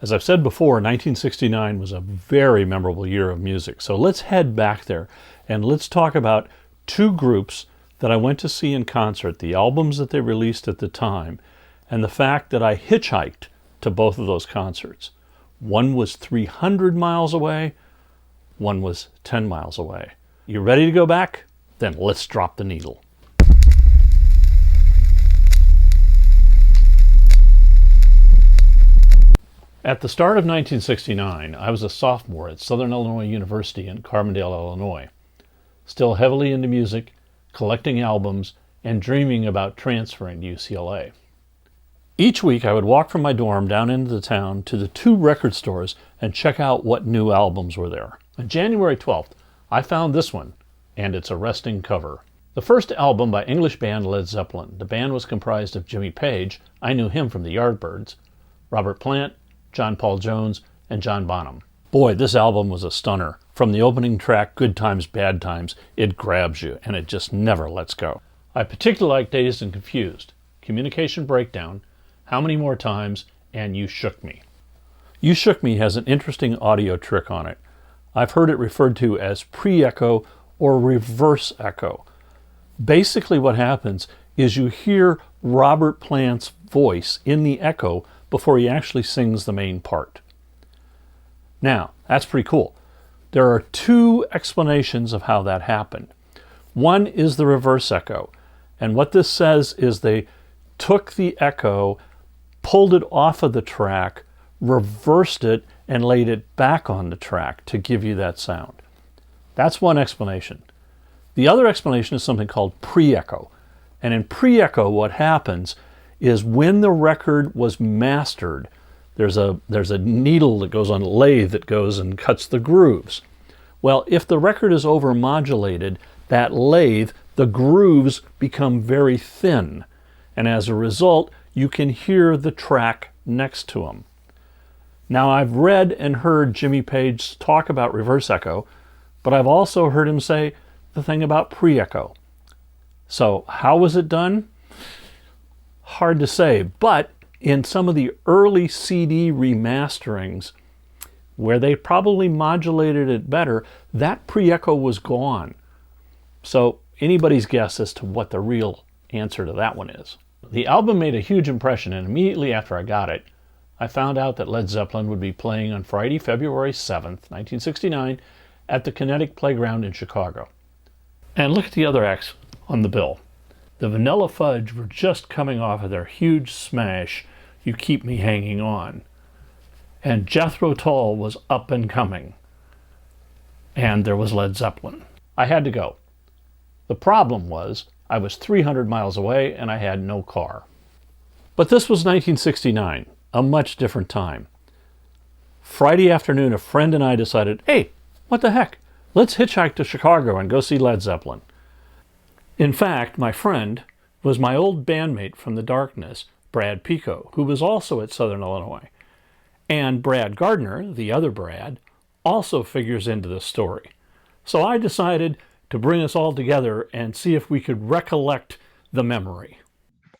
As I've said before, 1969 was a very memorable year of music. So let's head back there and let's talk about two groups that I went to see in concert, the albums that they released at the time, and the fact that I hitchhiked to both of those concerts. One was 300 miles away, one was 10 miles away. You ready to go back? Then let's drop the needle. At the start of 1969, I was a sophomore at Southern Illinois University in Carbondale, Illinois, still heavily into music, collecting albums, and dreaming about transferring to UCLA. Each week I would walk from my dorm down into the town to the two record stores and check out what new albums were there. On January 12th, I found this one, and its arresting cover. The first album by English band Led Zeppelin. The band was comprised of Jimmy Page, I knew him from the Yardbirds, Robert Plant, John Paul Jones, and John Bonham. Boy, this album was a stunner. From the opening track, Good Times, Bad Times, it grabs you, and it just never lets go. I particularly like Dazed and Confused, Communication Breakdown, How Many More Times, and You Shook Me. You Shook Me has an interesting audio trick on it. I've heard it referred to as pre-echo or reverse echo. Basically what happens is you hear Robert Plant's voice in the echo before he actually sings the main part. Now, that's pretty cool. There are two explanations of how that happened. One is the reverse echo, and what this says is they took the echo, pulled it off of the track, reversed it, and laid it back on the track to give you that sound. That's one explanation. The other explanation is something called pre-echo. And in pre-echo, what happens is when the record was mastered, there's a needle that goes on a lathe that goes and cuts the grooves. Well, if the record is over-modulated, that lathe, the grooves become very thin. And as a result, you can hear the track next to them. Now, I've read and heard Jimmy Page talk about reverse echo, but I've also heard him say the thing about pre-echo. So how was it done? Hard to say, but in some of the early CD remasterings, where they probably modulated it better, that pre-echo was gone. So anybody's guess as to what the real answer to that one is. The album made a huge impression, and immediately after I got it, I found out that Led Zeppelin would be playing on Friday, February 7th, 1969, at the Kinetic Playground in Chicago. And look at the other acts on the bill. The Vanilla Fudge were just coming off of their huge smash, You Keep Me Hanging On. And Jethro Tull was up and coming. And there was Led Zeppelin. I had to go. The problem was I was 300 miles away and I had no car. But this was 1969, a much different time. Friday afternoon, a friend and I decided, hey, what the heck? Let's hitchhike to Chicago and go see Led Zeppelin. In fact, my friend was my old bandmate from the Darkness, Brad Pico, who was also at Southern Illinois. And Brad Gardner, the other Brad, also figures into this story. So I decided to bring us all together and see if we could recollect the memory.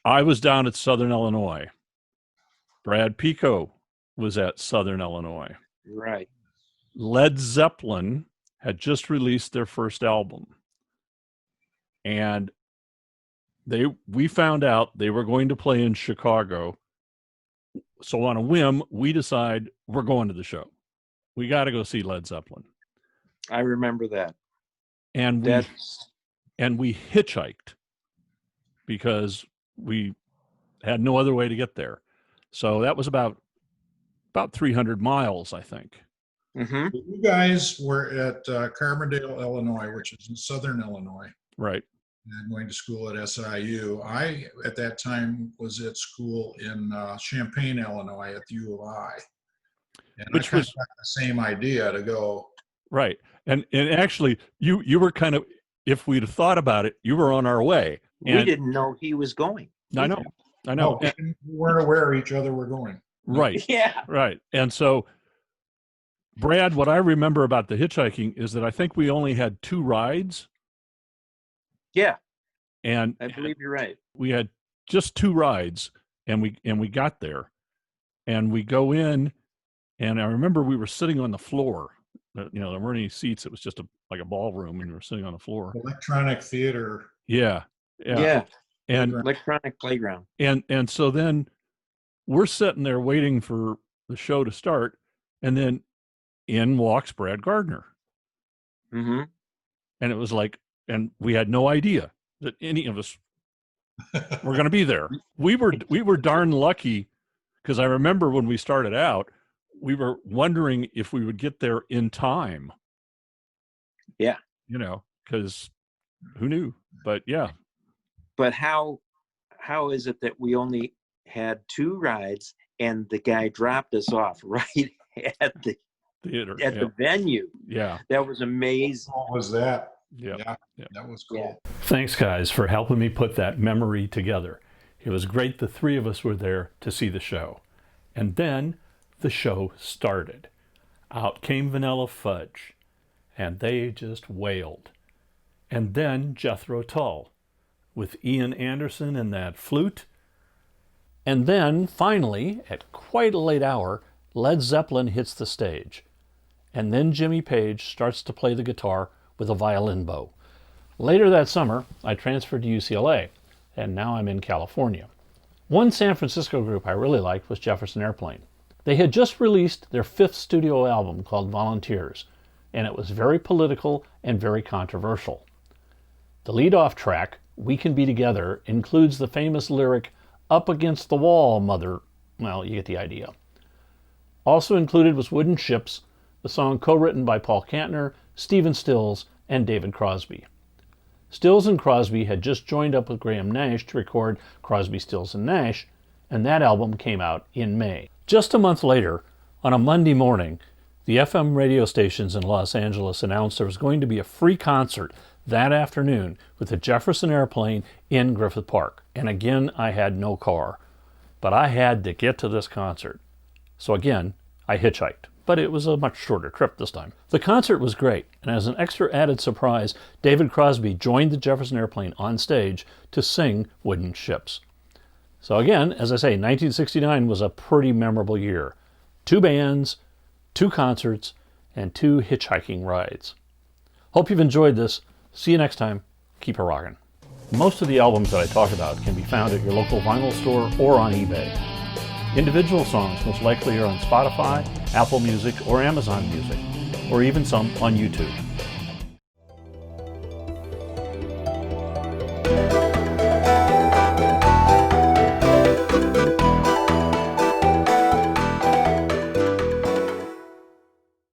I was down at Southern Illinois. Brad Pico was at Southern Illinois. Right. Led Zeppelin had just released their first album. And we found out they were going to play in Chicago. So on a whim, we decide we're going to the show. We got to go see Led Zeppelin. I remember that. And we hitchhiked because we had no other way to get there. So that was about 300 miles, I think. Mm-hmm. You guys were at Carbondale, Illinois, which is in Southern Illinois. Right. And going to school at SIU. I, at that time, was at school in Champaign, Illinois, at the U of I. And Which I kind was of got the same idea to go. right. And actually, you were kind of, if we'd have thought about it, you were on our way. We didn't know he was going. I know. No, we weren't aware each other were going. Right. Yeah. Right. And so, Brad, what I remember about the hitchhiking is that I think we only had 2 rides. Yeah. And I believe you're right. We had just 2 rides, and we got there, and we go in, And I remember we were sitting on the floor. There weren't any seats. It was just like a ballroom, and we were sitting on the floor. Electronic theater. Yeah. Yeah. And Electronic playground. and so then we're sitting there waiting for the show to start, and then in walks Brad Gardner. Mm-hmm. And it was like, and we had no idea that any of us were going to be there. We were darn lucky, because I remember when we started out, we were wondering if we would get there in time. Yeah. Because who knew? But yeah. But how is it that we only had 2 rides and the guy dropped us off right at the theater, the venue? Yeah. That was amazing. What was that? Yeah. That was cool. Yeah. Thanks, guys, for helping me put that memory together. It was great the 3 of us were there to see the show. And then the show started. Out came Vanilla Fudge, and they just wailed. And then Jethro Tull, with Ian Anderson and that flute. And then, finally, at quite a late hour, Led Zeppelin hits the stage. And then Jimmy Page starts to play the guitar with a violin bow. Later that summer, I transferred to UCLA, and now I'm in California. One San Francisco group I really liked was Jefferson Airplane. They had just released their 5th studio album called Volunteers, and it was very political and very controversial. The lead-off track, We Can Be Together, includes the famous lyric, "Up against the wall, mother." Well, you get the idea. Also included was Wooden Ships, the song co-written by Paul Kantner, Stephen Stills, and David Crosby. Stills and Crosby had just joined up with Graham Nash to record Crosby, Stills, and Nash, and that album came out in May. Just a month later, on a Monday morning, the FM radio stations in Los Angeles announced there was going to be a free concert that afternoon with the Jefferson Airplane in Griffith Park. And again, I had no car, but I had to get to this concert. So again, I hitchhiked, but it was a much shorter trip this time. The concert was great, and as an extra added surprise, David Crosby joined the Jefferson Airplane on stage to sing Wooden Ships. So again, as I say, 1969 was a pretty memorable year. 2 bands, 2 concerts, and 2 hitchhiking rides. Hope you've enjoyed this. See you next time. Keep it rockin'. Most of the albums that I talk about can be found at your local vinyl store or on eBay. Individual songs most likely are on Spotify, Apple Music, or Amazon Music, or even some on YouTube.